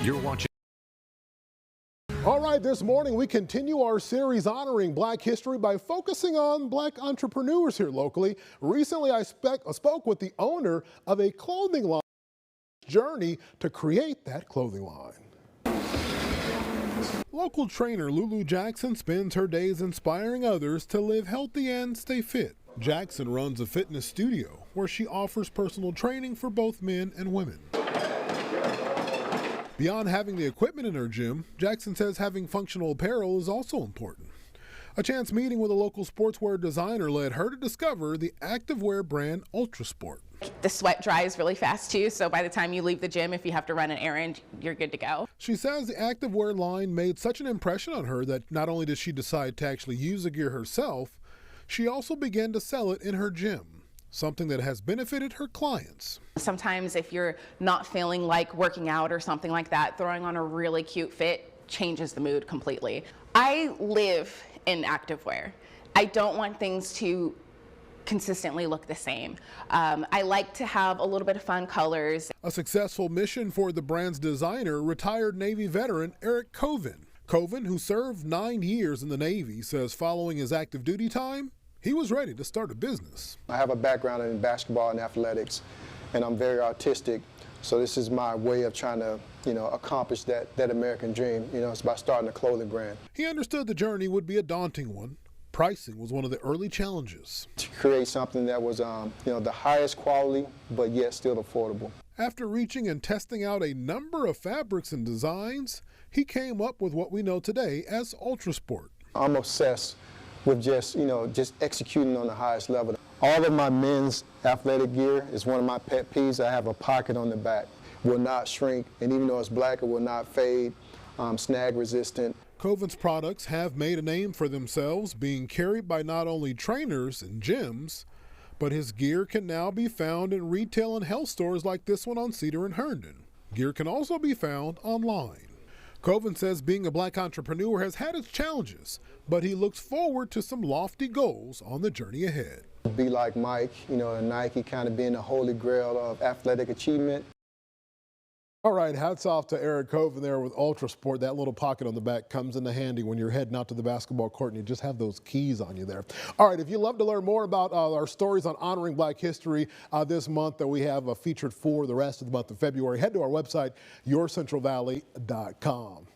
You're watching. All right, this morning we continue our series honoring Black history by focusing on Black entrepreneurs here locally. Recently, I spoke with the owner of a clothing line journey to create that clothing line. Local trainer Lulu Jackson spends her days inspiring others to live healthy and stay fit. Jackson runs a fitness studio where she offers personal training for both men and women. Beyond having the equipment in her gym, Jackson says having functional apparel is also important. A chance meeting with a local sportswear designer led her to discover the activewear brand Ultrasport. The sweat dries really fast too, so by the time you leave the gym, if you have to run an errand, you're good to go. She says the activewear line made such an impression on her that not only did she decide to actually use the gear herself, she also began to sell it in her gym, something that has benefited her clients. Sometimes if you're not feeling like working out or something like that, throwing on a really cute fit changes the mood completely. I live in activewear. I don't want things to consistently look the same. I like to have a little bit of fun colors. A successful mission for the brand's designer, retired Navy veteran Eric Covan. Covan, who served 9 years in the Navy, says following his active duty time, he was ready to start a business. I have a background in basketball and athletics, and I'm very artistic. So this is my way of trying to, accomplish that American dream. It's by starting a clothing brand. He understood the journey would be a daunting one. Pricing was one of the early challenges. To create something that was, the highest quality, but yet still affordable. After reaching and testing out a number of fabrics and designs, he came up with what we know today as Ultrasport. I'm obsessed with just executing on the highest level. All of my men's athletic gear is one of my pet peeves. I have a pocket on the back, will not shrink, and even though it's black, it will not fade, snag resistant. Covan's products have made a name for themselves, being carried by not only trainers and gyms, but his gear can now be found in retail and health stores like this one on Cedar and Herndon. Gear can also be found online. Covan says being a Black entrepreneur has had its challenges, but he looks forward to some lofty goals on the journey ahead. Be like Mike, and Nike kind of being the holy grail of athletic achievement. All right, hats off to Eric Covan there with Ultrasport. That little pocket on the back comes into handy when you're heading out to the basketball court and you just have those keys on you there. All right, if you'd love to learn more about our stories on honoring Black history this month that we have featured for the rest of the month of February, head to our website, yourcentralvalley.com.